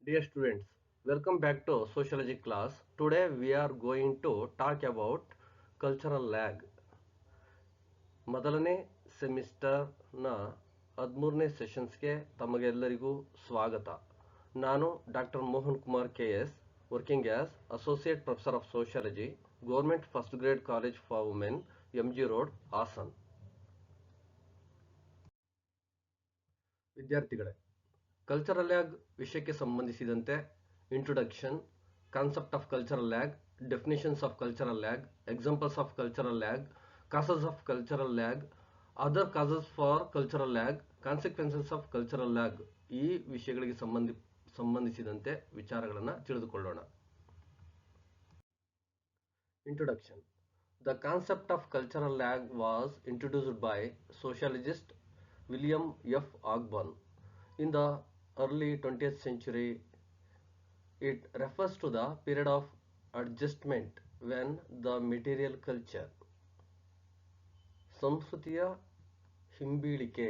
Dear students, welcome back to sociology class. Today we are going to talk about cultural lag. ಮೊದಲನೇ ಸೆಮಿಸ್ಟರ್ನ 13ನೇ ಸೆಷನ್ಸ್ಗೆ ತಮಗೆಲ್ಲರಿಗೂ ಸ್ವಾಗತ. ನಾನು doctor Mohan Kumar KS, working as associate professor of sociology, government first grade college for women, MG road, Hassan. ವಿದ್ಯಾರ್ಥಿಗಳೇ, cultural lag ವಿಷಯಕ್ಕೆ ಸಂಬಂಧಿಸಿದಂತೆ introduction, concept of cultural lag, definitions of cultural lag, examples of cultural lag, causes of cultural lag, other causes for cultural lag, consequences of cultural lag, ಈ ವಿಷಯಗಳಿಗೆ ಸಂಬಂಧಿಸಿದಂತೆ ವಿಚಾರಗಳನ್ನು ತಿಳಿದುಕೊಳ್ಳೋಣ. Introduction. The concept of cultural lag was introduced by sociologist William F. Ogburn in the early 20th century. It refers to the period of adjustment when the material culture, ಸಂಸ್ಕೃತಿಯ ಹಿಂಬೀಳಿಕೆ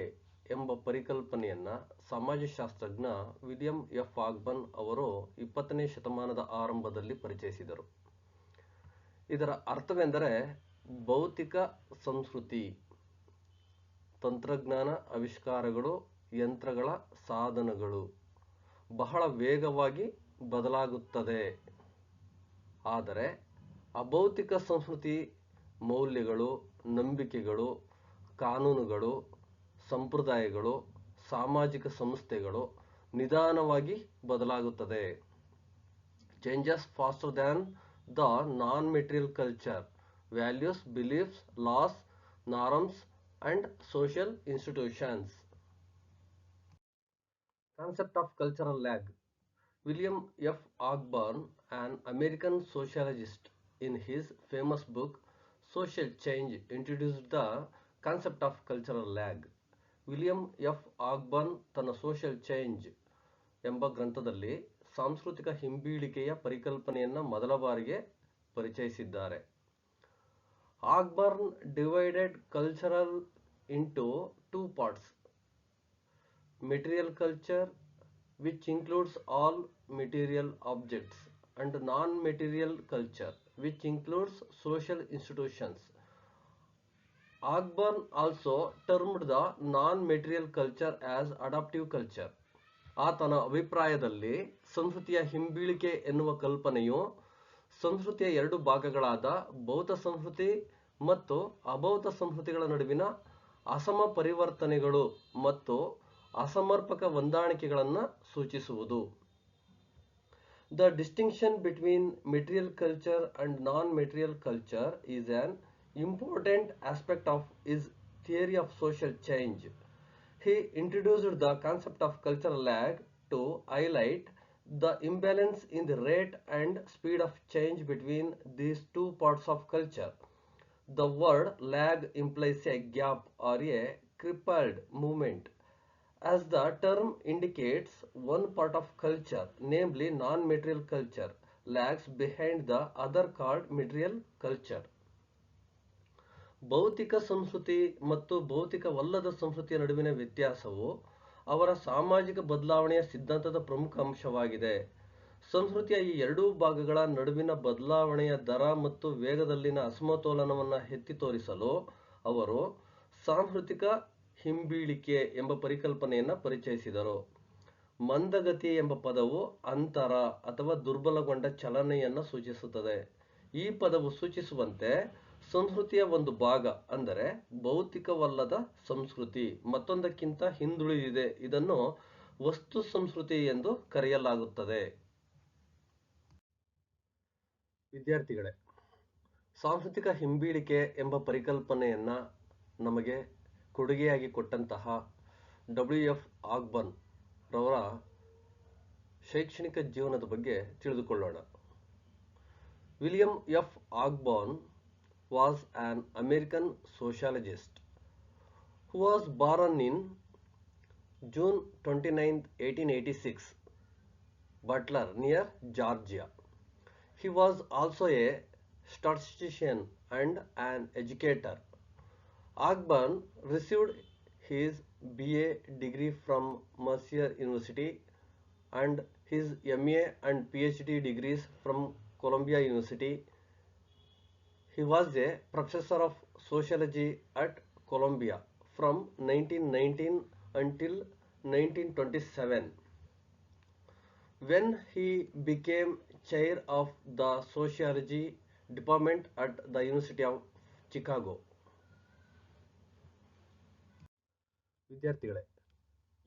ಎಂಬ ಪರಿಕಲ್ಪನೆಯನ್ನು ಸಮಾಜಶಾಸ್ತ್ರಜ್ಞ William F ಆಗ್ಬರ್ನ್ ಅವರು 20ನೇ ಶತಮಾನದ ಆರಂಭದಲ್ಲಿ ಪರಿಚಯಿಸಿದರು. ಇದರ ಅರ್ಥವೆಂದರೆ ಭೌತಿಕ ಸಂಸ್ಕೃತಿ, ತಂತ್ರಜ್ಞಾನ ಆವಿಷ್ಕಾರಗಳು, ಯಂತ್ರಗಳ ಸಾಧನಗಳು ಬಹಳ ವೇಗವಾಗಿ ಬದಲಾಗುತ್ತದೆ. ಆದರೆ ಅಭೌತಿಕ ಸಂಸ್ಕೃತಿ, ಮೌಲ್ಯಗಳು, ನಂಬಿಕೆಗಳು, ಕಾನೂನುಗಳು, ಸಂಪ್ರದಾಯಗಳು, ಸಾಮಾಜಿಕ ಸಂಸ್ಥೆಗಳು ನಿಧಾನವಾಗಿ ಬದಲಾಗುತ್ತದೆ. Changes faster than the non-material culture, values, beliefs, laws, norms, and social institutions. Concept of cultural lag. William F. Ogburn, an American sociologist, in his famous book Social Change, introduced the concept of cultural lag. William F Ogburn ತನ್ನ social change ಎಂಬ ಗ್ರಂಥದಲ್ಲಿ ಸಾಂಸ್ಕೃತಿಕ ಹಿಂಬೀಳಿಕೆಯ ಪರಿಕಲ್ಪನೆಯನ್ನು ಮೊದಲ ಬಾರಿಗೆ ಪರಿಚಯಿಸಿದ್ದಾರೆ. Ogburn divided cultural into two parts: material culture, which includes all material objects, and non-material culture, which includes social institutions. Ogburn also termed the non-material culture as adaptive culture. ಆತನ ಅಭಿಪ್ರಾಯದಲ್ಲಿ ಸಂಸ್ಕೃತಿಯ ಹಿಂಬೀಳಿಕೆ ಎನ್ನುವ ಕಲ್ಪನೆಯು ಸಂಸ್ಕೃತಿಯ ಎರಡು ಭಾಗಗಳಾದ ಭೌತ ಸಂಸ್ಕೃತಿ ಮತ್ತು ಅಭೌತ ಸಂಸ್ಕೃತಿಗಳ ನಡುವಿನ ಅಸಮ ಪರಿವರ್ತನೆಗಳು ಮತ್ತು ಅಸಮರ್ಪಕ ಹೊಂದಾಣಿಕೆಗಳನ್ನು ಸೂಚಿಸುವುದು. The distinction between material culture and non-material culture is an important aspect of his theory of social change. He introduced the concept of cultural lag to highlight the imbalance in the rate and speed of change between these two parts of culture. The word lag implies a gap or a crippled movement, as the term indicates one part of culture, namely non-material culture, lags behind the other called material culture. ಭೌತಿಕ ಸಂಸ್ಕೃತಿ ಮತ್ತು ಭೌತಿಕವಲ್ಲದ ಸಂಸ್ಕೃತಿಯ ನಡುವಿನ ವ್ಯತ್ಯಾಸವು ಅವರ ಸಾಮಾಜಿಕ ಬದಲಾವಣೆಯ ಸಿದ್ಧಾಂತದ ಪ್ರಮುಖ ಅಂಶವಾಗಿದೆ. ಸಂಸ್ಕೃತಿಯ ಈ ಎರಡೂ ಭಾಗಗಳ ನಡುವಿನ ಬದಲಾವಣೆಯ ದರ ಮತ್ತು ವೇಗದಲ್ಲಿನ ಅಸಮತೋಲನವನ್ನು ಎತ್ತಿ ತೋರಿಸಲು ಅವರು ಸಾಂಸ್ಕೃತಿಕ ಹಿಂಬೀಳಿಕೆ ಎಂಬ ಪರಿಕಲ್ಪನೆಯನ್ನು ಪರಿಚಯಿಸಿದರು. ಮಂದಗತಿ ಎಂಬ ಪದವು ಅಂತರ ಅಥವಾ ದುರ್ಬಲಗೊಂಡ ಚಲನೆಯನ್ನು ಸೂಚಿಸುತ್ತದೆ. ಈ ಪದವು ಸೂಚಿಸುವಂತೆ ಸಂಸ್ಕೃತಿಯ ಒಂದು ಭಾಗ, ಅಂದರೆ ಭೌತಿಕವಲ್ಲದ ಸಂಸ್ಕೃತಿ, ಮತ್ತೊಂದಕ್ಕಿಂತ ಹಿಂದುಳಿದಿದೆ. ಇದನ್ನು ವಸ್ತು ಸಂಸ್ಕೃತಿ ಎಂದು ಕರೆಯಲಾಗುತ್ತದೆ. ವಿದ್ಯಾರ್ಥಿಗಳೇ, ಸಾಂಸ್ಕೃತಿಕ ಹಿಂಬೀಳಿಕೆ ಎಂಬ ಪರಿಕಲ್ಪನೆಯನ್ನು ನಮಗೆ ಕೊಡುಗೆಯಾಗಿ ಕೊಟ್ಟಂತಹ WF ಆಗ್ಬರ್ನ್ ರವರ ಶೈಕ್ಷಣಿಕ ಜೀವನದ ಬಗ್ಗೆ ತಿಳಿದುಕೊಳ್ಳೋಣ. William F Ogburn was an American sociologist who was born in June 29, 1886, Butler, near Georgia. He was also a statistician and an educator. Ogburn received his BA degree from Mercer University and his MA and PhD degrees from Columbia University. He was a professor of sociology at Columbia from 1919 until 1927, when he became chair of the sociology department at the University of Chicago. ವಿದ್ಯಾರ್ಥಿಗಳೇ,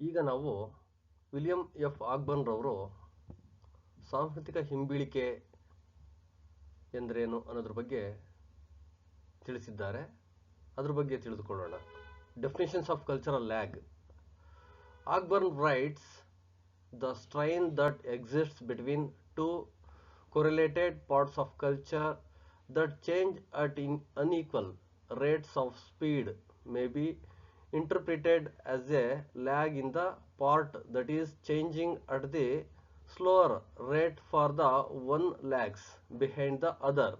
ಈಗ ನಾವು William F ಆಗ್ಬರ್ನ್ ರವರು ಸಾಂಸ್ಕೃತಿಕ ಹಿಂಬೀಳಿಕೆ ಎಂದರೇನು ಅನ್ನೋದ್ರ ಬಗ್ಗೆ ತಿಳಿಸಿದ್ದಾರೆ. ಅದ್ರ ಬಗ್ಗೆ ತಿಳಿದುಕೊಳ್ಳೋಣ. Definitions of cultural lag. Ogburn writes, the strain that exists between two correlated parts of culture that change at unequal rates of speed may be interpreted as a lag in the part that is changing at the slower rate, for the one lags behind the other.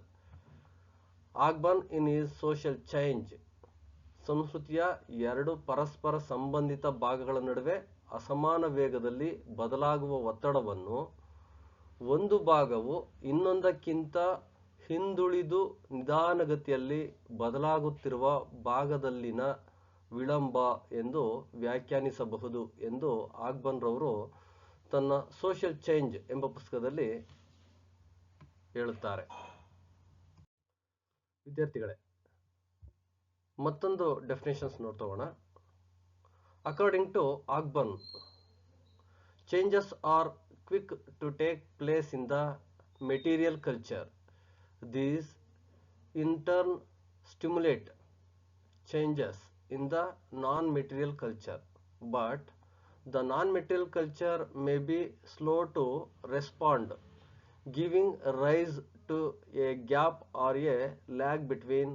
Ogburn in his social change, ಸಂಸ್ಕೃತಿಯ ಎರಡು ಪರಸ್ಪರ ಸಂಬಂಧಿತ ಭಾಗಗಳ ನಡುವೆ ಅಸಮಾನ ವೇಗದಲ್ಲಿ ಬದಲಾಗುವ ಒತ್ತಡವನ್ನು ಒಂದು ಭಾಗವು ಇನ್ನೊಂದಕ್ಕಿಂತ ಹಿಂದುಳಿದು ನಿಧಾನಗತಿಯಲ್ಲಿ ಬದಲಾಗುತ್ತಿರುವ ಭಾಗದಲ್ಲಿನ ವಿಳಂಬ ಎಂದು ವ್ಯಾಖ್ಯಾನಿಸಬಹುದು ಎಂದು ಆಗ್ಬರ್ನ್ ರವರು ತನ್ನ ಸೋಷಿಯಲ್ ಚೇಂಜ್ ಎಂಬ ಪುಸ್ತಕದಲ್ಲಿ ಹೇಳುತ್ತಾರೆ. ವಿದ್ಯಾರ್ಥಿಗಳೇ, ಮತ್ತೊಂದು ಡೆಫಿನೇಷನ್ಸ್ ನೋಡ್ತೋಣ. According to Ogburn, changes are quick to take place in the material culture. These in turn stimulate changes in the non-material culture, but the non-material culture may be slow to respond, giving rise to a gap or a lag between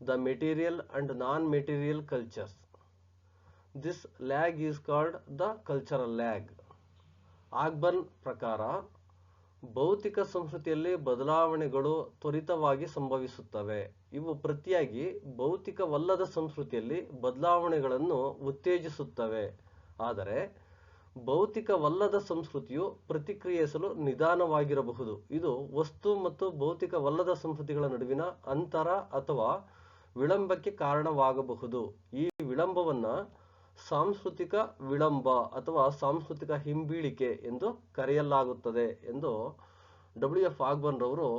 the material and non-material cultures. This lag is called the cultural lag. ಆಗ್ಬರ್ನ್ ಪ್ರಕಾರ ಭೌತಿಕ ಸಂಸ್ಕೃತಿಯಲ್ಲಿ ಬದಲಾವಣೆಗಳು ತ್ವರಿತವಾಗಿ ಸಂಭವಿಸುತ್ತವೆ. ಇವು ಪ್ರತಿಯಾಗಿ ಭೌತಿಕವಲ್ಲದ ಸಂಸ್ಕೃತಿಯಲ್ಲಿ ಬದಲಾವಣೆಗಳನ್ನು ಉತ್ತೇಜಿಸುತ್ತವೆ. ಆದರೆ ಭೌತಿಕವಲ್ಲದ ಸಂಸ್ಕೃತಿಯು ಪ್ರತಿಕ್ರಿಯಿಸಲು ನಿಧಾನವಾಗಿರಬಹುದು. ಇದು ವಸ್ತು ಮತ್ತು ಭೌತಿಕವಲ್ಲದ ಸಂಸ್ಕೃತಿಗಳ ನಡುವಿನ ಅಂತರ ಅಥವಾ ವಿಳಂಬಕ್ಕೆ ಕಾರಣವಾಗಬಹುದು. ಈ ವಿಳಂಬವನ್ನ ಸಾಂಸ್ಕೃತಿಕ ವಿಳಂಬ ಅಥವಾ ಸಾಂಸ್ಕೃತಿಕ ಹಿಂಬೀಳಿಕೆ ಎಂದು ಕರೆಯಲಾಗುತ್ತದೆ ಎಂದು ಡಬ್ಲ್ಯೂ.ಎಫ್. ಆಗ್ಬರ್ನ್ ರವರು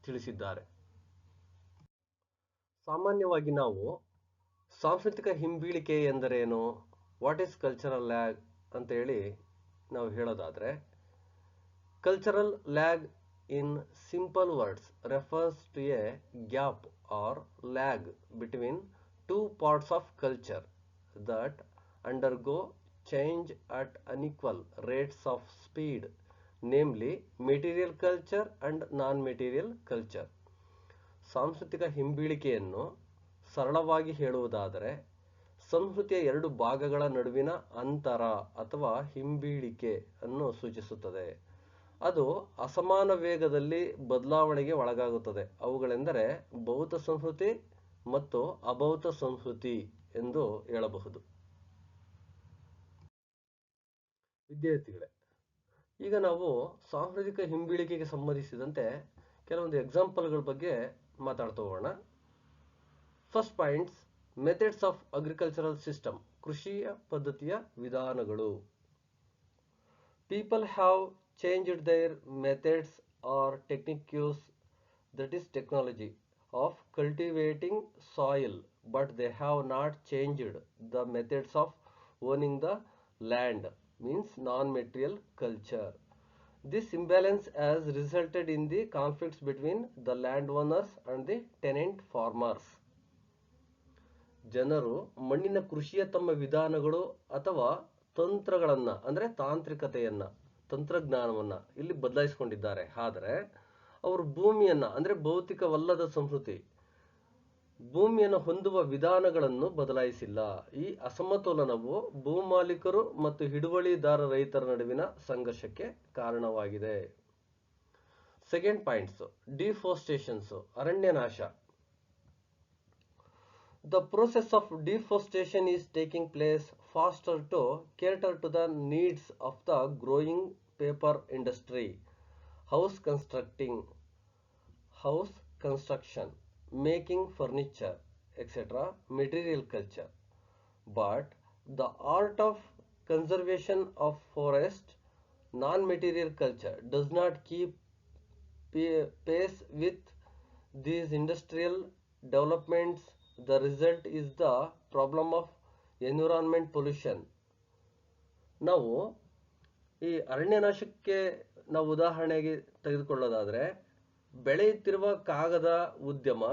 ತಿಳಿಸಿದ್ದಾರೆ. ಸಾಮಾನ್ಯವಾಗಿ ನಾವು ಸಾಂಸ್ಕೃತಿಕ ಹಿಂಬೀಳಿಕೆ ಎಂದರೇನು, ವಾಟ್ ಈಸ್ ಕಲ್ಚರಲ್ ಲ್ಯಾಗ್ ಅಂತ ಹೇಳಿ ನಾವು ಹೇಳೋದಾದ್ರೆ, cultural lag in simple words refers to a gap or lag between two parts of culture that undergo change at unequal rates of speed, namely material culture and non-material culture. ಸಾಂಸ್ಕೃತಿಕ ಹಿಂಬೀಳಿಕೆಯನ್ನು ಸರಳವಾಗಿ ಹೇಳುವುದಾದರೆ, ಸಂಸ್ಕೃತಿಯ ಎರಡು ಭಾಗಗಳ ನಡುವಿನ ಅಂತರ ಅಥವಾ ಹಿಂಬೀಳಿಕೆ ಅನ್ನು ಸೂಚಿಸುತ್ತದೆ. ಅದು ಅಸಮಾನ ವೇಗದಲ್ಲಿ ಬದಲಾವಣೆಗೆ ಒಳಗಾಗುತ್ತದೆ. ಅವುಗಳೆಂದರೆ ಭೌತ ಸಂಸ್ಕೃತಿ ಮತ್ತು ಅಭೌತ ಸಂಸ್ಕೃತಿ ಎಂದು ಹೇಳಬಹುದು. ವಿದ್ಯಾರ್ಥಿಗಳೇ, ಈಗ ನಾವು ಸಾಂಸ್ಕೃತಿಕ ಹಿಂಬೀಳಿಕೆಗೆ ಸಂಬಂಧಿಸಿದಂತೆ ಕೆಲವೊಂದು ಎಕ್ಸಾಂಪಲ್ಗಳ ಬಗ್ಗೆ ಮಾತಾಡ್ತಾ ಹೋಗೋಣ. First points, methods of agricultural system, ಕೃಷಿಯ ಪದ್ಧತಿಯ ವಿಧಾನಗಳು. People have changed their methods or techniques, that is technology, of cultivating soil, but they have not changed the methods of owning the land, means non-material culture. This imbalance has resulted in the conflicts between the landowners and the tenant farmers. ಜನರು ಮಣ್ಣಿನ ಕೃಷಿಯ ತಮ್ಮ ವಿಧಾನಗಳು ಅಥವಾ ತಂತ್ರಗಳನ್ನ ಅಂದ್ರೆ ತಾಂತ್ರಿಕತೆಯನ್ನ, ತಂತ್ರಜ್ಞಾನವನ್ನ ಇಲ್ಲಿ ಬದಲಾಯಿಸಿಕೊಂಡಿದ್ದಾರೆ. ಆದರೆ ಅವರು ಭೂಮಿಯನ್ನ ಅಂದ್ರೆ ಭೌತಿಕವಲ್ಲದ ಸಂಸ್ಕೃತಿ, ಭೂಮಿಯನ್ನು ಹೊಂದುವ ವಿಧಾನಗಳನ್ನು ಬದಲಾಯಿಸಿಲ್ಲ. ಈ ಅಸಮತೋಲನವು ಭೂಮಾಲೀಕರು ಮತ್ತು ಹಿಡುವಳಿದಾರ ರೈತರ ನಡುವಿನ ಸಂಘರ್ಷಕ್ಕೆ ಕಾರಣವಾಗಿದೆ. ಸೆಕೆಂಡ್ ಪಾಯಿಂಟ್ಸ್, ಡಿಫಾರೆಸ್ಟೇಷನ್ಸ್, ಅರಣ್ಯನಾಶ. The process of deforestation is taking place faster to cater to the needs of the growing paper industry, house construction, making furniture, etc., material culture. But the art of conservation of forest, non-material culture, does not keep pace with these industrial developments. The result is the problem of environment pollution. ನಾವು ಈ ಅರಣ್ಯನಾಶಕ್ಕೆ ನಾವು ಉದಾಹರಣೆಗೆ ತೆಗೆದುಕೊಳ್ಳೋದಾದ್ರೆ, ಬೆಳೆಯುತ್ತಿರುವ ಕಾಗದ ಉದ್ಯಮ,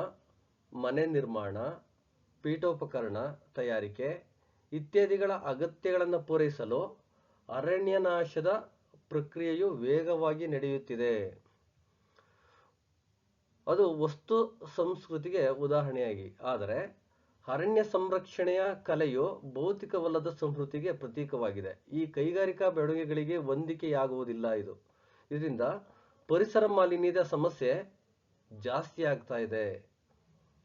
ಮನೆ ನಿರ್ಮಾಣ, ಪೀಠೋಪಕರಣ ತಯಾರಿಕೆ ಇತ್ಯಾದಿಗಳ ಅಗತ್ಯಗಳನ್ನು ಪೂರೈಸಲು ಅರಣ್ಯನಾಶದ ಪ್ರಕ್ರಿಯೆಯು ವೇಗವಾಗಿ ನಡೆಯುತ್ತಿದೆ. ಅದು ವಸ್ತು ಸಂಸ್ಕೃತಿಗೆ ಉದಾಹರಣೆಯಾಗಿ. ಆದರೆ ಅರಣ್ಯ ಸಂರಕ್ಷಣೆಯ ಕಲೆಯು ಭೌತಿಕವಲ್ಲದ ಸಂಸ್ಕೃತಿಗೆ ಪ್ರತೀಕವಾಗಿದೆ. ಈ ಕೈಗಾರಿಕಾ ಬೆಳವಣಿಗೆಗಳಿಗೆ ಹೊಂದಿಕೆಯಾಗುವುದಿಲ್ಲ. ಇದರಿಂದ ಪರಿಸರ ಮಾಲಿನ್ಯದ ಸಮಸ್ಯೆ ಜಾಸ್ತಿ ಆಗ್ತಾ ಇದೆ.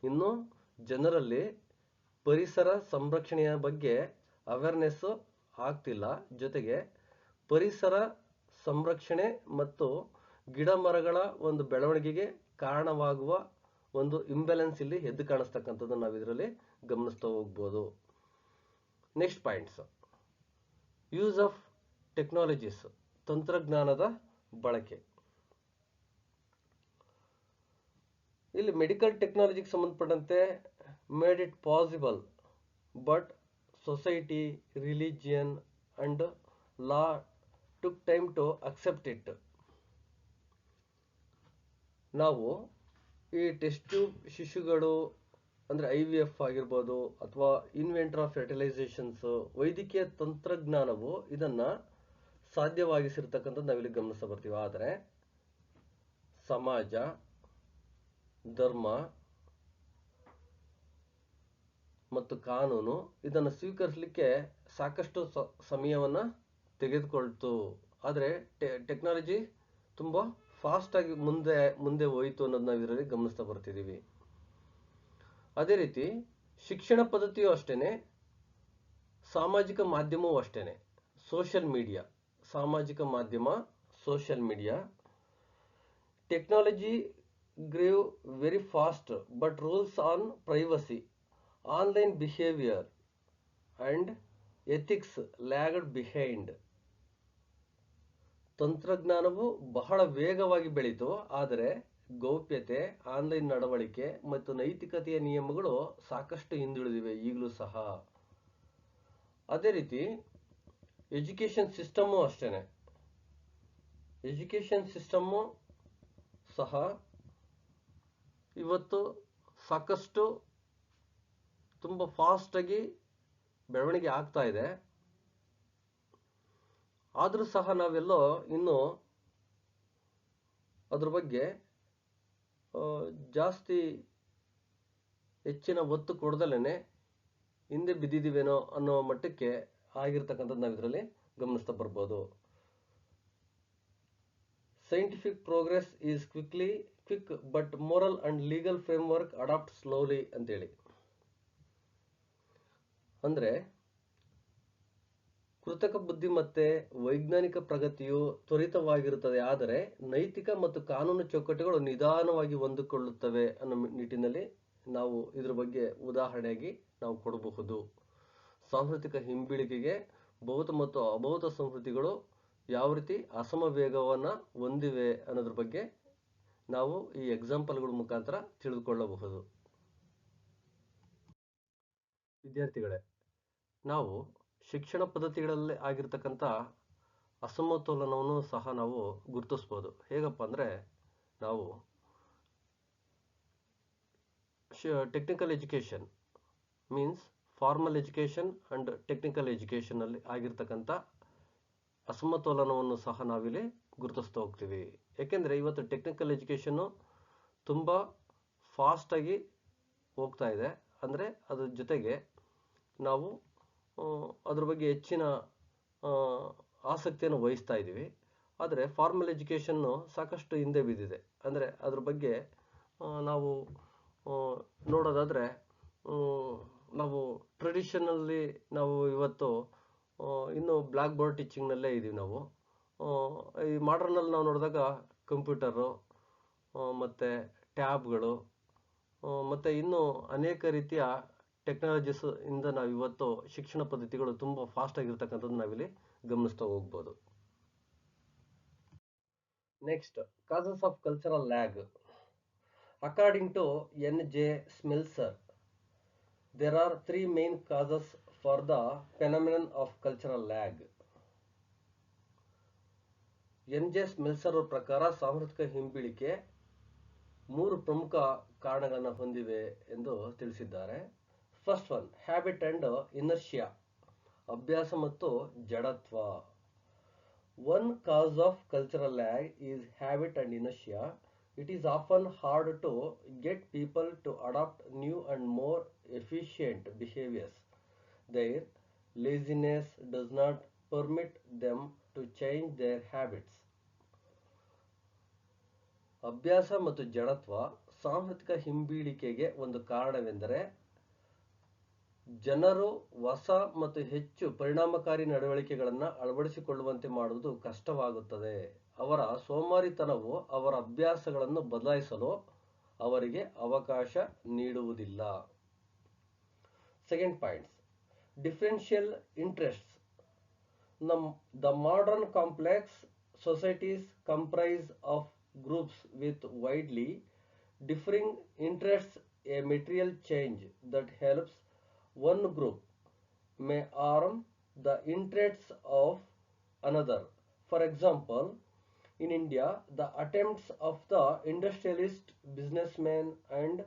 ಇನ್ನು ಜನರಲ್ಲಿ ಪರಿಸರ ಸಂರಕ್ಷಣೆಯ ಬಗ್ಗೆ ಅವೇರ್ನೆಸ್ ಆಗ್ತಿಲ್ಲ. ಜೊತೆಗೆ ಪರಿಸರ ಸಂರಕ್ಷಣೆ ಮತ್ತು ಗಿಡ ಮರಗಳ ಒಂದು ಬೆಳವಣಿಗೆಗೆ ಕಾರಣವಾಗುವ ಒಂದು ಇಂಬ್ಯಾಲೆನ್ಸ್ ಇಲ್ಲಿ ಎದ್ದು ಕಾಣಿಸ್ತಕ್ಕಂಥದ್ದು ನಾವು ಇದರಲ್ಲಿ ಗಮನಿಸ್ತಾ ಹೋಗ್ಬೋದು. Next points, use of technologies, ತಂತ್ರಜ್ಞಾನದ ಬಳಕೆ. ಇಲ್ಲಿ ಮೆಡಿಕಲ್ ಟೆಕ್ನಾಲಜಿಗೆ ಸಂಬಂಧಪಟ್ಟಂತೆ made it possible, but society, religion and law took time to accept it. ನಾವು ಈ ಟೆಸ್ಟ್ ಟ್ಯೂಬ್ ಶಿಶುಗಳು ಅಂದರೆ IVF ಆಗಿರ್ಬೋದು, ಅಥವಾ ಇನ್ವೆಂಟರ್ ಆಫ್ ಫರ್ಟಿಲೈಸೇಷನ್ಸ್, ವೈದ್ಯಕೀಯ ತಂತ್ರಜ್ಞಾನವು ಇದನ್ನ ಸಾಧ್ಯವಾಗಿಸಿರ್ತಕ್ಕಂಥದ್ದು ನಾವಿಲ್ಲಿ ಗಮನಿಸ್ತಾ ಬರ್ತೀವಿ. ಆದರೆ ಸಮಾಜ, ಧರ್ಮ ಮತ್ತು ಕಾನೂನು ಇದನ್ನು ಸ್ವೀಕರಿಸಲಿಕ್ಕೆ ಸಾಕಷ್ಟು ಸಮಯವನ್ನ ತೆಗೆದುಕೊಳ್ತು. ಆದರೆ ಟೆಕ್ನಾಲಜಿ ತುಂಬಾ ಫಾಸ್ಟ್ ಆಗಿ ಮುಂದೆ ಹೋಯಿತು ಅನ್ನೋದು ನಾವು ಇದರಲ್ಲಿ ಗಮನಿಸ್ತಾ ಬರ್ತಿದ್ದೀವಿ. ಅದೇ ರೀತಿ ಶಿಕ್ಷಣ ಪದ್ಧತಿಯೂ ಅಷ್ಟೇನೆ, ಸಾಮಾಜಿಕ ಮಾಧ್ಯಮವೂ ಅಷ್ಟೇನೆ. ಸೋಷಿಯಲ್ ಮೀಡಿಯಾ, ಸಾಮಾಜಿಕ ಮಾಧ್ಯಮ, social media. Technology grew very fast, but rules on privacy, online behavior and ethics lagged behind. ತಂತ್ರಜ್ಞಾನವು ಬಹಳ ವೇಗವಾಗಿ ಬೆಳೀತು, ಆದರೆ ಗೌಪ್ಯತೆ, ಆನ್ಲೈನ್ ನಡವಳಿಕೆ ಮತ್ತು ನೈತಿಕತೆಯ ನಿಯಮಗಳು ಸಾಕಷ್ಟು ಹಿಂದುಳಿದಿವೆ ಈಗಲೂ ಸಹ. ಅದೇ ರೀತಿ ಎಜುಕೇಶನ್ ಸಿಸ್ಟಮು ಅಷ್ಟೇನೆ. ಎಜುಕೇಶನ್ ಸಿಸ್ಟಮು ಸಹ ಇವತ್ತು ಸಾಕಷ್ಟು ತುಂಬ ಫಾಸ್ಟಾಗಿ ಬೆಳವಣಿಗೆ ಆಗ್ತಾ ಇದೆ. ಆದರೂ ಸಹ ನಾವೆಲ್ಲೋ ಇನ್ನು ಅದ್ರ ಬಗ್ಗೆ ಜಾಸ್ತಿ ಹೆಚ್ಚಿನ ಒತ್ತು ಕೊಡದಲೇನೆ ಹಿಂದೆ ಬಿದ್ದಿದ್ದೀವೇನೋ ಅನ್ನೋ ಮಟ್ಟಕ್ಕೆ ಆಗಿರ್ತಕ್ಕಂಥದ್ದು ನಾವು ಇದರಲ್ಲಿ ಗಮನಿಸ್ತಾ ಬರ್ಬೋದು. Scientific progress is quick but moral and legal framework adapt slowly ಅಂತೇಳಿ. ಅಂದ್ರೆ ಕೃತಕ ಬುದ್ಧಿಮತ್ತೆ, ವೈಜ್ಞಾನಿಕ ಪ್ರಗತಿಯು ತ್ವರಿತವಾಗಿರುತ್ತದೆ, ಆದರೆ ನೈತಿಕ ಮತ್ತು ಕಾನೂನು ಚೌಕಟ್ಟುಗಳು ನಿಧಾನವಾಗಿ ಹೊಂದಿಕೊಳ್ಳುತ್ತವೆ ಅನ್ನೋ ನಿಟ್ಟಿನಲ್ಲಿ ನಾವು ಇದ್ರ ಬಗ್ಗೆ ಉದಾಹರಣೆಯಾಗಿ ನಾವು ಕೊಡಬಹುದು. ಸಾಂಸ್ಕೃತಿಕ ಹಿಂಬೀಳಿಕೆಗೆ ಭೌತ ಮತ್ತು ಅಭೌತ ಸಂಸ್ಕೃತಿಗಳು ಯಾವ ರೀತಿ ಅಸಮ ವೇಗವನ್ನು ಹೊಂದಿವೆ ಅನ್ನೋದ್ರ ಬಗ್ಗೆ ನಾವು ಈ ಎಕ್ಸಾಂಪಲ್ಗಳ ಮುಖಾಂತರ ತಿಳಿದುಕೊಳ್ಳಬಹುದು. ವಿದ್ಯಾರ್ಥಿಗಳೇ, ನಾವು ಶಿಕ್ಷಣ ಪದ್ಧತಿಗಳಲ್ಲಿ ಆಗಿರ್ತಕ್ಕಂಥ ಅಸಮತೋಲನವನ್ನು ಸಹ ನಾವು ಗುರುತಿಸ್ಬೋದು. ಹೇಗಪ್ಪ ಅಂದರೆ, ನಾವು technical education means formal education and technical education ಅಲ್ಲಿ ಆಗಿರ್ತಕ್ಕಂಥ ಅಸಮತೋಲನವನ್ನು ಸಹ ನಾವಿಲ್ಲಿ ಗುರುತಿಸ್ತಾ ಹೋಗ್ತೀವಿ. ಯಾಕೆಂದರೆ ಇವತ್ತು ಟೆಕ್ನಿಕಲ್ ಎಜುಕೇಷನ್ನು ತುಂಬ ಫಾಸ್ಟಾಗಿ ಹೋಗ್ತಾ ಇದೆ. ಅಂದರೆ ಅದ್ರ ಜೊತೆಗೆ ನಾವು ಅದ್ರ ಬಗ್ಗೆ ಹೆಚ್ಚಿನ ಆಸಕ್ತಿಯನ್ನು ವಹಿಸ್ತಾ ಇದ್ದೀವಿ. ಆದರೆ ಫಾರ್ಮಲ್ ಎಜುಕೇಷನ್ನು ಸಾಕಷ್ಟು ಹಿಂದೆ ಬಿದ್ದಿದೆ. ಅಂದರೆ ಅದ್ರ ಬಗ್ಗೆ ನಾವು ನೋಡೋದಾದರೆ ನಾವು ಟ್ರೆಡಿಷನಲ್ಲಿ ನಾವು ಇವತ್ತು ಇನ್ನು ಬ್ಲ್ಯಾಕ್ ಬೋರ್ಡ್ ಟೀಚಿಂಗ್ನಲ್ಲೇ ಇದ್ದೀವಿ ನಾವು. ಈ ಮಾಡ್ರನ್ನಲ್ಲಿ ನಾವು ನೋಡಿದಾಗ ಕಂಪ್ಯೂಟರು ಮತ್ತು ಟ್ಯಾಬ್ಗಳು ಮತ್ತು ಇನ್ನೂ ಅನೇಕ ರೀತಿಯ ಟೆಕ್ನಾಲಜೀಸ್ ಇಂದ ನಾವು ಇವತ್ತು ಶಿಕ್ಷಣ ಪದ್ಧತಿಗಳು ತುಂಬ ಫಾಸ್ಟ್ ಆಗಿರ್ತಕ್ಕಂಥದ್ದು ನಾವಿಲ್ಲಿ ಗಮನಿಸ್ತಾ ಹೋಗ್ಬೋದು. Next, causes of cultural lag. According to N.J. Smelser, there are three main causes for the phenomenon of cultural lag. N.J. Smelser ಅವರ ಪ್ರಕಾರ ಸಾಂಸ್ಕೃತಿಕ ಹಿಂಬೀಳಿಕೆ 3 ಪ್ರಮುಖ ಕಾರಣಗಳನ್ನು ಹೊಂದಿವೆ ಎಂದು ತಿಳಿಸಿದ್ದಾರೆ. First one, habit and inertia, ಅಭ್ಯಾಸ ಮತ್ತು ಜಡತ್ವ. One cause of cultural lag is habit and inertia. It is often hard to get people to adopt new and more efficient behaviors. Their laziness does not permit them to change their habits. ಅಭ್ಯಾಸ ಮತ್ತು ಜಡತ್ವ ಸಾಂಸ್ಕೃತಿಕ ಹಿಂಬೀಳಿಕೆಗೆ ಒಂದು ಕಾರಣವೆಂದರೆ ಜನರು ಹೊಸ ಮತ್ತು ಹೆಚ್ಚು ಪರಿಣಾಮಕಾರಿ ನಡವಳಿಕೆಗಳನ್ನು ಅಳವಡಿಸಿಕೊಳ್ಳುವಂತೆ ಮಾಡುವುದು ಕಷ್ಟವಾಗುತ್ತದೆ. ಅವರ ಸೋಮಾರಿತನವು ಅವರ ಅಭ್ಯಾಸಗಳನ್ನು ಬದಲಾಯಿಸಲು ಅವರಿಗೆ ಅವಕಾಶ ನೀಡುವುದಿಲ್ಲ. Second points, differential interests. The modern complex societies comprise of groups with widely differing interests. A material change that helps one group may harm the interests of another. For example, in India, the attempts of the industrialist, businessmen, and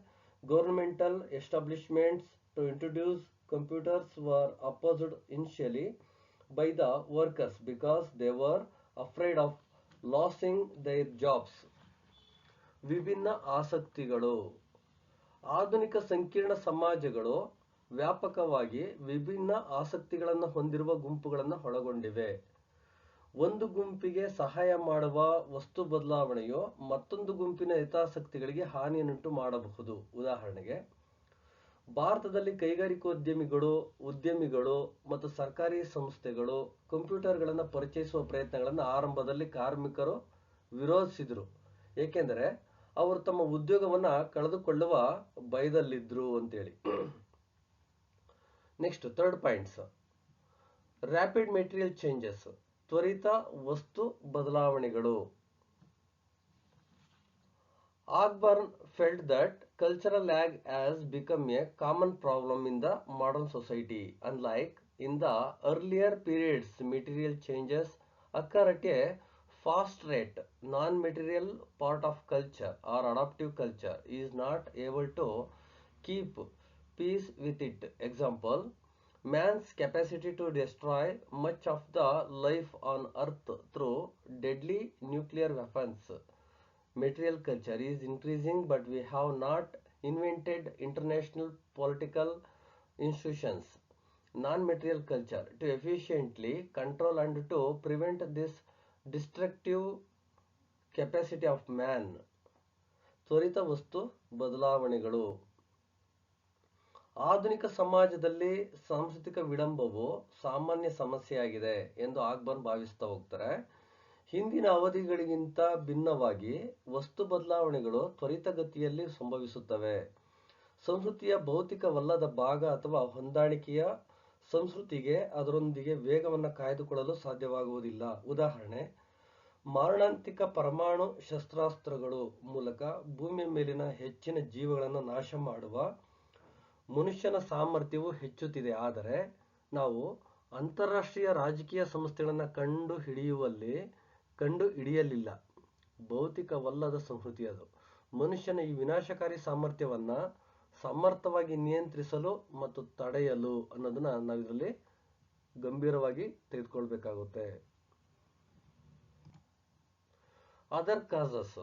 governmental establishments to introduce computers were opposed initially by the workers because they were afraid of losing their jobs. ವಿಭಿನ್ನ ಆಸಕ್ತಿಗಳು. ಆಧುನಿಕ ಸಂಕೀರ್ಣ ಸಮಾಜಗಳು ವ್ಯಾಪಕವಾಗಿ ವಿಭಿನ್ನ ಆಸಕ್ತಿಗಳನ್ನು ಹೊಂದಿರುವ ಗುಂಪುಗಳನ್ನು ಒಳಗೊಂಡಿವೆ. ಒಂದು ಗುಂಪಿಗೆ ಸಹಾಯ ಮಾಡುವ ವಸ್ತು ಬದಲಾವಣೆಯು ಮತ್ತೊಂದು ಗುಂಪಿನ ಹಿತಾಸಕ್ತಿಗಳಿಗೆ ಹಾನಿಯನ್ನುಂಟು ಮಾಡಬಹುದು. ಉದಾಹರಣೆಗೆ, ಭಾರತದಲ್ಲಿ ಉದ್ಯಮಿಗಳು ಮತ್ತು ಸರ್ಕಾರಿ ಸಂಸ್ಥೆಗಳು ಕಂಪ್ಯೂಟರ್ಗಳನ್ನು ಪರಿಚಯಿಸುವ ಪ್ರಯತ್ನಗಳನ್ನು ಆರಂಭದಲ್ಲಿ ಕಾರ್ಮಿಕರು ವಿರೋಧಿಸಿದರು, ಏಕೆಂದರೆ ಅವರು ತಮ್ಮ ಉದ್ಯೋಗವನ್ನ ಕಳೆದುಕೊಳ್ಳುವ ಭಯದಲ್ಲಿದ್ರು ಅಂತೇಳಿ. Next, third points, rapid material changes, ತ್ವರಿತ ವಸ್ತು ಬದಲಾವಣೆಗಳು. Ogburn felt that cultural lag has become a common problem in the modern society. Unlike in the earlier periods, material changes occur at a fast rate. Non-material part of culture or adaptive culture is not able to keep pace with it. Example, man's capacity to destroy much of the life on earth through deadly nuclear weapons. Material culture is increasing, but we have not invented international political institutions. Non-material culture to efficiently control and to prevent this destructive capacity of man. ತ್ವರಿತ ವಸ್ತು ಬದಲಾವಣೆಗಳು. ಆಧುನಿಕ ಸಮಾಜದಲ್ಲಿ ಸಾಂಸ್ಕೃತಿಕ ವಿಳಂಬವು ಸಾಮಾನ್ಯ ಸಮಸ್ಯೆಯಾಗಿದೆ ಎಂದು ಆಗ್ಬರ್ನ್ ಭಾವಿಸ್ತಾ ಹೋಗ್ತಾರೆ. ಹಿಂದಿನ ಅವಧಿಗಳಿಗಿಂತ ಭಿನ್ನವಾಗಿ ವಸ್ತು ಬದಲಾವಣೆಗಳು ತ್ವರಿತಗತಿಯಲ್ಲಿ ಸಂಭವಿಸುತ್ತವೆ. ಸಂಸ್ಕೃತಿಯ ಭೌತಿಕವಲ್ಲದ ಭಾಗ ಅಥವಾ ಹೊಂದಾಣಿಕೆಯ ಸಂಸ್ಕೃತಿಗೆ ಅದರೊಂದಿಗೆ ವೇಗವನ್ನು ಕಾಯ್ದುಕೊಳ್ಳಲು ಸಾಧ್ಯವಾಗುವುದಿಲ್ಲ. ಉದಾಹರಣೆ, ಮಾರಣಾಂತಿಕ ಪರಮಾಣು ಶಸ್ತ್ರಾಸ್ತ್ರಗಳು ಮೂಲಕ ಭೂಮಿಯ ಮೇಲಿನ ಹೆಚ್ಚಿನ ಜೀವಗಳನ್ನು ನಾಶ ಮಾಡುವ ಮನುಷ್ಯನ ಸಾಮರ್ಥ್ಯವು ಹೆಚ್ಚುತ್ತಿದೆ, ಆದರೆ ನಾವು ಅಂತಾರಾಷ್ಟ್ರೀಯ ರಾಜಕೀಯ ಸಂಸ್ಥೆಗಳನ್ನು ಕಂಡು ಹಿಡಿಯಲಿಲ್ಲ. ಭೌತಿಕವಲ್ಲದ ಸಂಸ್ಕೃತಿ ಅದು. ಮನುಷ್ಯನ ಈ ವಿನಾಶಕಾರಿ ಸಾಮರ್ಥ್ಯವನ್ನ ಸಮರ್ಥವಾಗಿ ನಿಯಂತ್ರಿಸಲು ಮತ್ತು ತಡೆಯಲು ಅನ್ನೋದನ್ನ ನಾವಿದರಲ್ಲಿ ಗಂಭೀರವಾಗಿ ತೆಗೆದುಕೊಳ್ಬೇಕಾಗುತ್ತೆ. Other causes,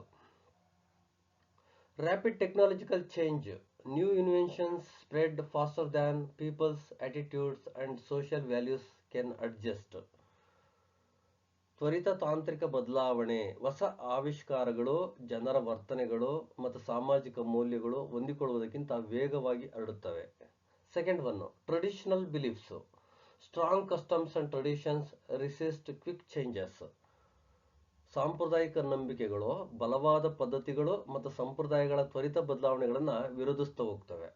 rapid technological change. New inventions spread faster than people's attitudes and social values can adjust. ತ್ವರಿತ ತಾಂತ್ರಿಕ ಬದಲಾವಣೆ. ಹೊಸ ಆವಿಷ್ಕಾರಗಳು ಜನರ ವರ್ತನೆಗಳು ಮತ್ತು ಸಾಮಾಜಿಕ ಮೌಲ್ಯಗಳು ಹೊಂದಿಕೊಳ್ಳುವುದಕ್ಕಿಂತ ವೇಗವಾಗಿ ಹರಡುತ್ತವೆ. Second one, traditional beliefs. Strong customs and traditions resist quick changes. ಸಾಂಪ್ರದಾಯಿಕ ನಂಬಿಕೆಗಳು ಬಲವಾದ ಪದ್ಧತಿಗಳು ಮತ್ತು ಸಂಪ್ರದಾಯಗಳ ತ್ವರಿತ ಬದಲಾವಣೆಗಳನ್ನು ವಿರೋಧಿಸ್ತಾ ಹೋಗ್ತವೆ.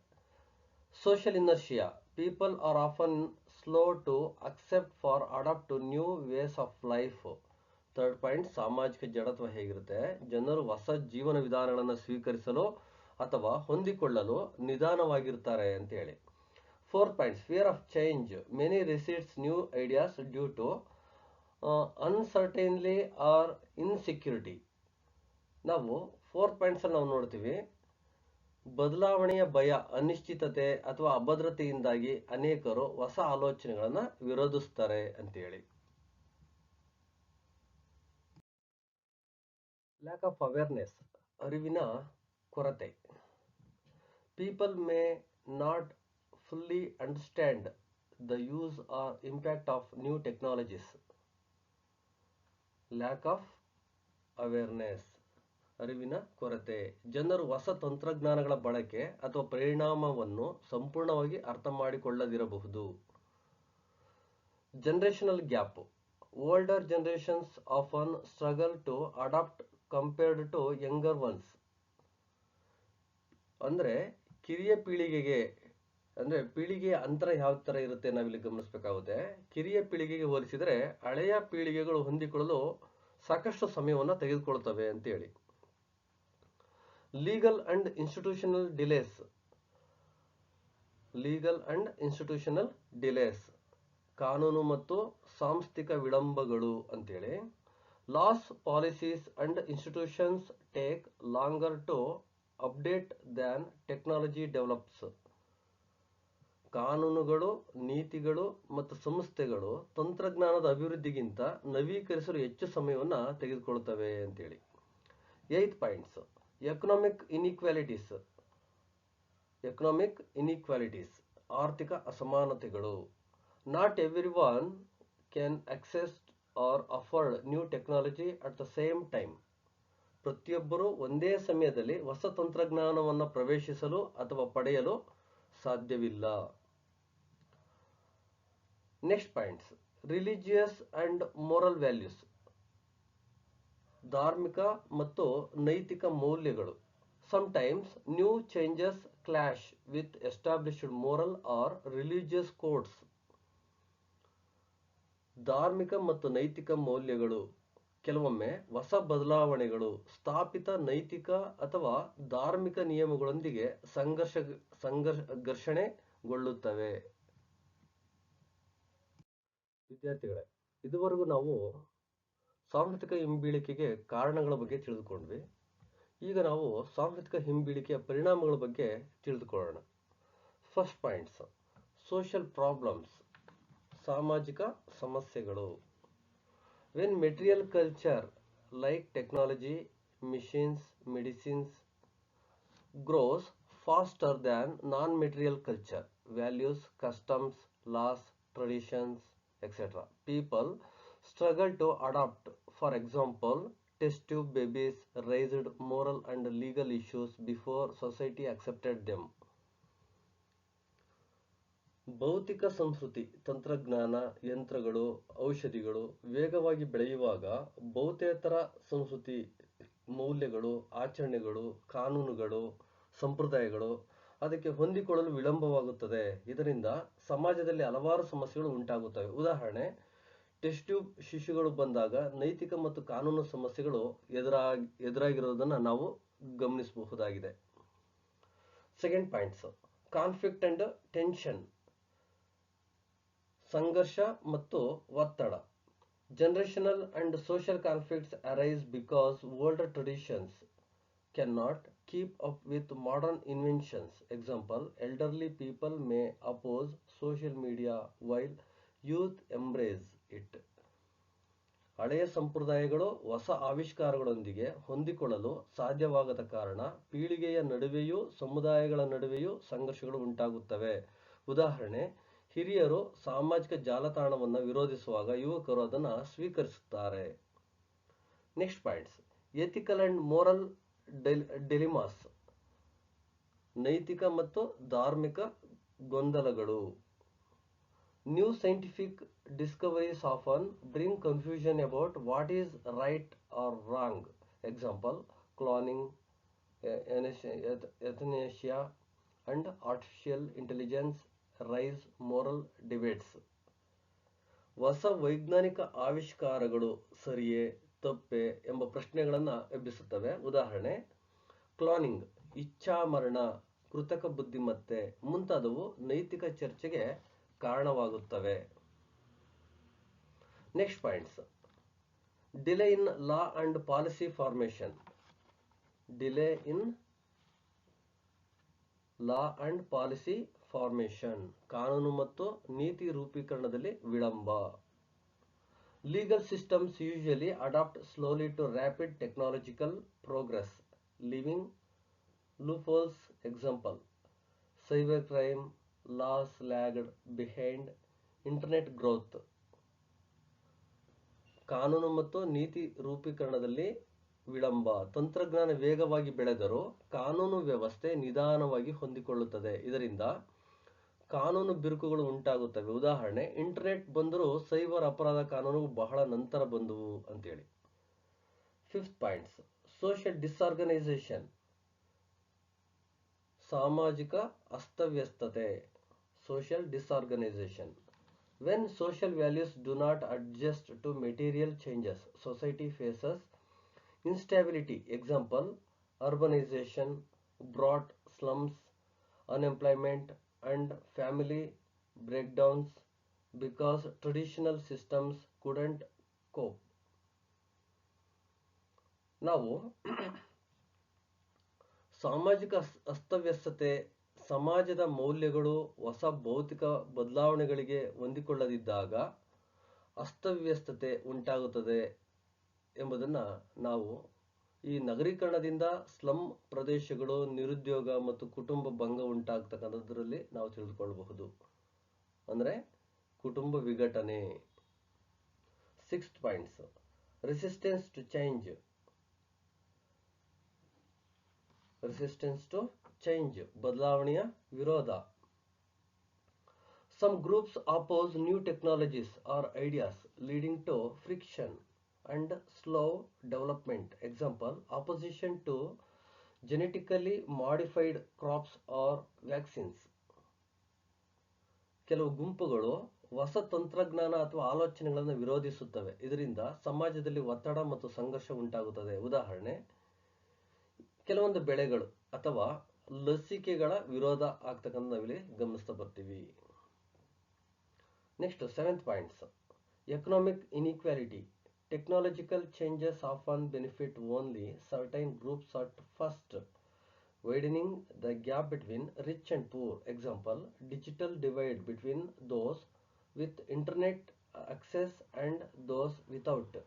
Social inertia. People are often slow to accept for adapt to new ways of life. Third point, ಸಾಮಾಜಿಕ ಜಡತ್ವ ಹೇಗಿರುತ್ತೆ, ಜನರು ಹೊಸ ಜೀವನ ವಿಧಾನಗಳನ್ನು ಸ್ವೀಕರಿಸಲು ಅಥವಾ ಹೊಂದಿಕೊಳ್ಳಲು ನಿಧಾನವಾಗಿರ್ತಾರೆ ಅಂತ ಹೇಳಿ. Fourth point, fear of change. Many resist new ideas due to uncertainty or insecurity. ನಾವು ಫೋರ್ತ್ ಪಾಯಿಂಟ್ಸ್ ನಾವು ನೋಡ್ತೀವಿ, ಬದಲಾವಣೆಯ ಭಯ, ಅನಿಶ್ಚಿತತೆ ಅಥವಾ ಅಭದ್ರತೆಯಿಂದಾಗಿ ಅನೇಕರು ಹೊಸ ಆಲೋಚನೆಗಳನ್ನ ವಿರೋಧಿಸ್ತಾರೆ ಅಂತೇಳಿ. ಲ್ಯಾಕ್ ಆಫ್ ಅವೇರ್ನೆಸ್, ಅರಿವಿನ ಕೊರತೆ. People may not fully understand the use or impact of new technologies. Lack of awareness, ಅರಿವಿನ ಕೊರತೆ. ಜನರು ಹೊಸ ತಂತ್ರಜ್ಞಾನಗಳ ಬಳಕೆ ಅಥವಾ ಪರಿಣಾಮವನ್ನು ಸಂಪೂರ್ಣವಾಗಿ ಅರ್ಥ ಮಾಡಿಕೊಳ್ಳದಿರಬಹುದು. Generational gap. Older generations often struggle to adapt compared to younger ones. ಅಂದ್ರೆ ಕಿರಿಯ ಪೀಳಿಗೆಗೆ ಅಂದ್ರೆ ಪೀಳಿಗೆಯ ಅಂತರ ಯಾವ ತರ ಇರುತ್ತೆ ನಾವಿಲ್ಲಿ ಗಮನಿಸಬೇಕಾಗುತ್ತೆ. ಕಿರಿಯ ಪೀಳಿಗೆಗೆ ಹೋಲಿಸಿದರೆ ಹಳೆಯ ಪೀಳಿಗೆಗಳು ಹೊಂದಿಕೊಳ್ಳಲು ಸಾಕಷ್ಟು ಸಮಯವನ್ನು ತೆಗೆದುಕೊಳ್ತವೆ ಅಂತೇಳಿ. Legal and institutional delays. Legal and institutional delays, ಕಾನೂನು ಮತ್ತು ಸಾಂಸ್ಥಿಕ ವಿಳಂಬಗಳು ಅಂತೇಳಿ. Laws, policies and institutions take longer to update than technology develops. ಕಾನೂನುಗಳು, ನೀತಿಗಳು ಮತ್ತು ಸಂಸ್ಥೆಗಳು ತಂತ್ರಜ್ಞಾನದ ಅಭಿವೃದ್ಧಿಗಿಂತ ನವೀಕರಿಸಲು ಹೆಚ್ಚು ಸಮಯವನ್ನು ತೆಗೆದುಕೊಳ್ಳುತ್ತವೆ ಅಂತೇಳಿ. Eighth points, economic inequalities. Economic inequalities, ಆರ್ಥಿಕ ಅಸಮಾನತೆಗಳು. Not every one can access or afford new technology at the same time. ಪ್ರತಿಯೊಬ್ಬರು ಒಂದೇ ಸಮಯದಲ್ಲಿ ಹೊಸ ತಂತ್ರಜ್ಞಾನವನ್ನು ಪ್ರವೇಶಿಸಲು ಅಥವಾ ಪಡೆಯಲು ಸಾಧ್ಯವಿಲ್ಲ. Next points, religious and moral values. ಧಾರ್ಮಿಕ ಮತ್ತು ನೈತಿಕ ಮೌಲ್ಯಗಳು. Sometimes new changes clash with established moral or religious codes. ಧಾರ್ಮಿಕ ಮತ್ತು ನೈತಿಕ ಮೌಲ್ಯಗಳು ಕೆಲವೊಮ್ಮೆ ಹೊಸ ಬದಲಾವಣೆಗಳು ಸ್ಥಾಪಿತ ನೈತಿಕ ಅಥವಾ ಧಾರ್ಮಿಕ ನಿಯಮಗಳೊಂದಿಗೆ ಘರ್ಷಣೆಗೊಳ್ಳುತ್ತವೆ. ವಿದ್ಯಾರ್ಥಿಗಳೇ, ಇದುವರೆಗೂ ನಾವು ಸಾಂಸ್ಕೃತಿಕ ಹಿಂಬೀಳಿಕೆಗೆ ಕಾರಣಗಳ ಬಗ್ಗೆ ತಿಳಿದುಕೊಂಡ್ವಿ. ಈಗ ನಾವು ಸಾಂಸ್ಕೃತಿಕ ಹಿಂಬೀಳಿಕೆಯ ಪರಿಣಾಮಗಳ ಬಗ್ಗೆ ತಿಳಿದುಕೊಳ್ಳೋಣ. First points, social problems. ಸಾಮಾಜಿಕ ಸಮಸ್ಯೆಗಳು. When material culture like technology, machines, medicines grows faster than non-material culture, values, customs, laws, traditions, etc. People struggle to adapt. For example, test tube babies raised moral and legal issues before society accepted them. ಭೌತಿಕ ಸಂಸ್ಕೃತಿ, ತಂತ್ರಜ್ಞಾನ, ಯಂತ್ರಗಳು, ಔಷಧಿಗಳು ವೇಗವಾಗಿ ಬೆಳೆಯುವಾಗ ಬಹುತೇತರ ಸಂಸ್ಕೃತಿ, ಮೌಲ್ಯಗಳು, ಆಚರಣೆಗಳು, ಕಾನೂನುಗಳು, ಸಂಪ್ರದಾಯಗಳು ಅದಕ್ಕೆ ಹೊಂದಿಕೊಳ್ಳಲು ವಿಳಂಬವಾಗುತ್ತದೆ. ಇದರಿಂದ ಸಮಾಜದಲ್ಲಿ ಹಲವಾರು ಸಮಸ್ಯೆಗಳು ಉಂಟಾಗುತ್ತವೆ. ಉದಾಹರಣೆ, ಟೆಸ್ಟ್ ಟ್ಯೂಬ್ ಶಿಶುಗಳು ಬಂದಾಗ ನೈತಿಕ ಮತ್ತು ಕಾನೂನು ಸಮಸ್ಯೆಗಳು ಎದುರಾಗಿರೋದನ್ನ ನಾವು ಗಮನಿಸಬಹುದಾಗಿದೆ. Second points, conflict and tension. ಸಂಘರ್ಷ ಮತ್ತು ಒತ್ತಡ. Generational and social conflicts arise because older traditions cannot keep up with modern inventions. Example, elderly people may oppose social media while youth embrace it. ಹಳೆಯ ಸಂಪ್ರದಾಯಗಳು ಹೊಸ ಆವಿಷ್ಕಾರಗಳೊಂದಿಗೆ ಹೊಂದಿಕೊಳ್ಳಲು ಸಾಧ್ಯವಾಗದ ಕಾರಣ ಪೀಳಿಗೆಯ ನಡುವೆಯೂ ಸಮುದಾಯಗಳ ನಡುವೆಯೂ ಸಂಘರ್ಷಗಳು ಉಂಟಾಗುತ್ತವೆ. ಉದಾಹರಣೆ, ಹಿರಿಯರು ಸಾಮಾಜಿಕ ಜಾಲತಾಣವನ್ನು ವಿರೋಧಿಸುವಾಗ ಯುವಕರು ಅದನ್ನು ಸ್ವೀಕರಿಸುತ್ತಾರೆ. Next points, ethical and moral dilemmas. ನೈತಿಕ ಮತ್ತು ಧಾರ್ಮಿಕ ಗೊಂದಲಗಳು. New scientific discoveries often bring confusion about what is right or wrong. Example, cloning, euthanasia and artificial intelligence raise moral debates. ಹೊಸ ವೈಜ್ಞಾನಿಕ ಆವಿಷ್ಕಾರಗಳು ಸರಿಯೇ ತಪ್ಪೆ ಎಂಬ ಪ್ರಶ್ನೆಗಳನ್ನು ಎಬ್ಬಿಸುತ್ತವೆ. ಉದಾಹರಣೆ, ಕ್ಲಾನಿಂಗ್, ಇಚ್ಛಾಮರಣ, ಕೃತಕ ಬುದ್ಧಿಮತ್ತೆ ಮುಂತಾದವು ನೈತಿಕ ಚರ್ಚೆಗೆ ಕಾರಣವಾಗುತ್ತವೆ. Next points. Delay in law and policy formation. Delay in law and policy formation, ಕಾನೂನು ಮತ್ತು ನೀತಿ ರೂಪೀಕರಣದಲ್ಲಿ ವಿಳಂಬ. Legal systems usually adapt slowly to rapid technological progress, leaving loopholes. Example, cybercrime laws lagged behind internet growth. ಕಾನೂನು ಮತ್ತು ನೀತಿ ರೂಪೀಕರಣದಲ್ಲಿ ವಿಳಂಬ. ತಂತ್ರಜ್ಞಾನ ವೇಗವಾಗಿ ಬೆಳೆದರೂ ಕಾನೂನು ವ್ಯವಸ್ಥೆ ನಿಧಾನವಾಗಿ ಹೊಂದಿಕೊಳ್ಳುತ್ತದೆ. ಇದರಿಂದ ಕಾನೂನು ಬಿರುಕುಗಳು ಉಂಟಾಗುತ್ತವೆ. ಉದಾಹರಣೆ, ಇಂಟರ್ನೆಟ್ ಬಂದರೂ ಸೈಬರ್ ಅಪರಾಧ ಕಾನೂನು ಬಹಳ ನಂತರ ಬಂದವು ಅಂತೇಳಿ. Fifth points. ಸೋಷಿಯಲ್ ಡಿಸ್ಆರ್ಗನೈಸೇಷನ್, ಸಾಮಾಜಿಕ ಅಸ್ತವ್ಯಸ್ತತೆ. Social ಡಿಸ್ಆರ್ಗನೈಸೇಷನ್. When social values do not adjust to material changes, society faces instability. Example, urbanization brought slums, unemployment, and family breakdowns because traditional systems couldn't cope. ನಾವು ಸಾಮಾಜಿಕ ಅಸ್ತವ್ಯಸ್ತತೆ, ಸಮಾಜದ ಮೌಲ್ಯಗಳು ಹೊಸ ಭೌತಿಕ ಬದಲಾವಣೆಗಳಿಗೆ ಹೊಂದಿಕೊಳ್ಳದಿದ್ದಾಗ ಅಸ್ತವ್ಯಸ್ತತೆ ಉಂಟಾಗುತ್ತದೆ ಎಂಬುದನ್ನು ನಾವು ಈ ನಗರೀಕರಣದಿಂದ ಸ್ಲಮ್ ಪ್ರದೇಶಗಳು, ನಿರುದ್ಯೋಗ ಮತ್ತು ಕುಟುಂಬ ಭಂಗ ಉಂಟಾಗ್ತಕ್ಕಂಥದ್ರಲ್ಲಿ ನಾವು ತಿಳಿದುಕೊಳ್ಳಬಹುದು. ಅಂದರೆ ಕುಟುಂಬ ವಿಘಟನೆ. Sixth points. Resistance to change. Resistance to change, ಬದಲಾವಣೆಯ ವಿರೋಧ. Some groups oppose new technologies or ideas, leading to friction and slow development. Example, opposition to genetically modified crops or vaccines. ಕೆಲವು ಗುಂಪುಗಳು ಹೊಸ ತಂತ್ರಜ್ಞಾನ ಅಥವಾ ಆಲೋಚನೆಗಳನ್ನು ವಿರೋಧಿಸುತ್ತವೆ. ಇದರಿಂದ ಸಮಾಜದಲ್ಲಿ ಒತ್ತಡ ಮತ್ತು ಸಂಘರ್ಷ ಉಂಟಾಗುತ್ತದೆ. ಉದಾಹರಣೆ, ಕೆಲವೊಂದು ಬೆಳೆಗಳು ಅಥವಾ ಲಸಿಕೆಗಳ ವಿರೋಧ ಆಗ್ತಕ್ಕಂಥ ನಾವಿಲ್ಲಿ ಗಮನಿಸ್ತಾ ಬರ್ತೀವಿ. Next, seventh points. Economic inequality. Technological changes often benefit only certain groups at first, widening the gap between rich and poor. Example, digital divide between those with internet access and those without.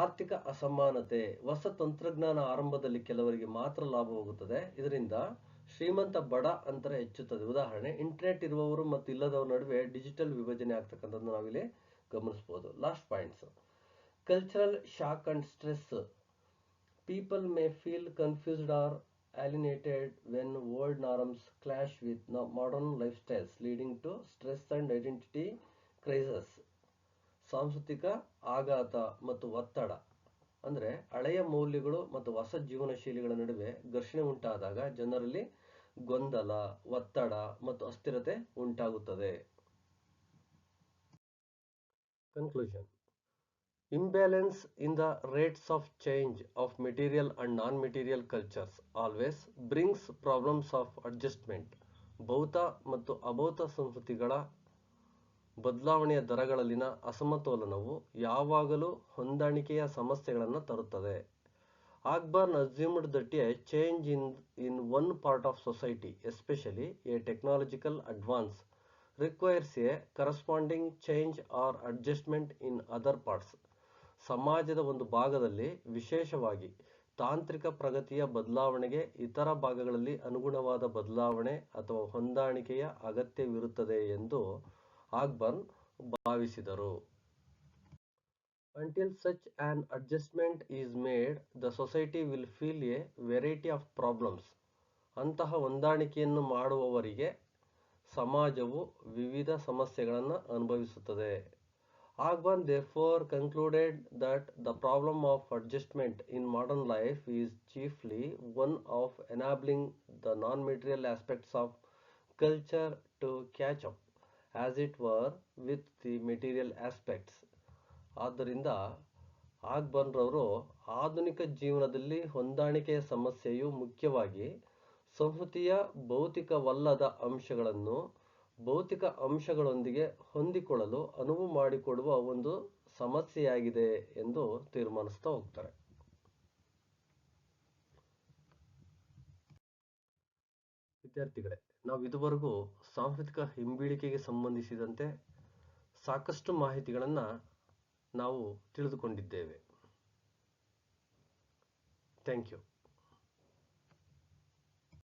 ಆರ್ಥಿಕ ಅಸಮಾನತೆ. ಹೊಸ ತಂತ್ರಜ್ಞಾನ ಆರಂಭದಲ್ಲಿ ಕೆಲವರಿಗೆ ಮಾತ್ರ ಲಾಭವಾಗುತ್ತದೆ. ಇದರಿಂದ ಶ್ರೀಮಂತ ಬಡ ಅಂತರ ಹೆಚ್ಚುತ್ತದೆ. ಉದಾಹರಣೆ, ಇಂಟರ್ನೆಟ್ ಇರುವವರು ಮತ್ತು ಇಲ್ಲದವರ ನಡುವೆ ಡಿಜಿಟಲ್ ವಿಭಜನೆ ಆಗ್ತಕ್ಕಂಥದ್ದು ನಾವಿಲ್ಲಿ ಗಮನಿಸಬಹುದು. Last points. Cultural shock and stress. People may feel confused or alienated when old norms clash with modern lifestyles, leading to stress and identity crisis. ಸಾಂಸ್ಕೃತಿಕ ಆಘಾತ ಮತ್ತು ಒತ್ತಡ. ಅಂದರೆ ಹಳೆಯ ಮೌಲ್ಯಗಳು ಮತ್ತು ಹೊಸ ಜೀವನ ಶೈಲಿಗಳ ನಡುವೆ ಘರ್ಷಣೆ ಉಂಟಾದಾಗ ಜನರಲ್ಲಿ ಗೊಂದಲ, ಒತ್ತಡ ಮತ್ತು ಅಸ್ಥಿರತೆ ಉಂಟಾಗುತ್ತದೆ. Conclusion. Imbalance in the rates of change of material and non-material cultures always brings problems of adjustment. ಭೌತ ಮತ್ತು ಅಭೌತ ಸಂಸ್ಕೃತಿಗಳ ಬದಲಾವಣೆಯ ದರಗಳಲ್ಲಿನ ಅಸಮತೋಲನವು ಯಾವಾಗಲೂ ಹೊಂದಾಣಿಕೆಯ ಸಮಸ್ಯೆಗಳನ್ನು ತರುತ್ತದೆ. Akbar assumed that a change in one part of society, especially a technological advance, requires a corresponding change or adjustment in other parts. ಸಮಾಜದ ಒಂದು ಭಾಗದಲ್ಲಿ ವಿಶೇಷವಾಗಿ ತಾಂತ್ರಿಕ ಪ್ರಗತಿಯ ಬದಲಾವಣೆಗೆ ಇತರ ಭಾಗಗಳಲ್ಲಿ ಅನುಗುಣವಾದ ಬದಲಾವಣೆ ಅಥವಾ ಹೊಂದಾಣಿಕೆಯ ಅಗತ್ಯವಿರುತ್ತದೆ ಎಂದು ಅಕ್ಬರ್ ಭಾವಿಸಿದರು. Until such an adjustment is made, the society will feel a variety of problems. ಅಂತಹ ಹೊಂದಾಣಿಕೆಯನ್ನು ಮಾಡುವವರೆಗೆ ಸಮಾಜವು ವಿವಿಧ ಸಮಸ್ಯೆಗಳನ್ನು ಅನುಭವಿಸುತ್ತದೆ. Aghban therefore concluded that the problem of adjustment in modern life is chiefly one of enabling the non-material aspects of culture to catch up, as it were, with the material aspects. ಆದ್ದರಿಂದ ಆಗ್ಬನ್ ರವರು ಆಧುನಿಕ ಜೀವನದಲ್ಲಿ ಹೊಂದಾಣಿಕೆಯ ಸಮಸ್ಯೆಯು ಮುಖ್ಯವಾಗಿ ಸಂಸ್ಕೃತಿಯ ಭೌತಿಕವಲ್ಲದ ಅಂಶಗಳನ್ನು ಭೌತಿಕ ಅಂಶಗಳೊಂದಿಗೆ ಹೊಂದಿಕೊಳ್ಳಲು ಅನುವು ಮಾಡಿಕೊಡುವ ಒಂದು ಸಮಸ್ಯೆಯಾಗಿದೆ ಎಂದು ತೀರ್ಮಾನಿಸ್ತಾ ಹೋಗ್ತಾರೆ. ವಿದ್ಯಾರ್ಥಿಗಳೇ, ನಾವು ಇದುವರೆಗೂ ಸಾಂಸ್ಕೃತಿಕ ಹಿಂಬೀಳಿಕೆಗೆ ಸಂಬಂಧಿಸಿದಂತೆ ಸಾಕಷ್ಟು ಮಾಹಿತಿಗಳನ್ನು ನಾವು ತಿಳಿದುಕೊಂಡಿದ್ದೇವೆ. Thank you.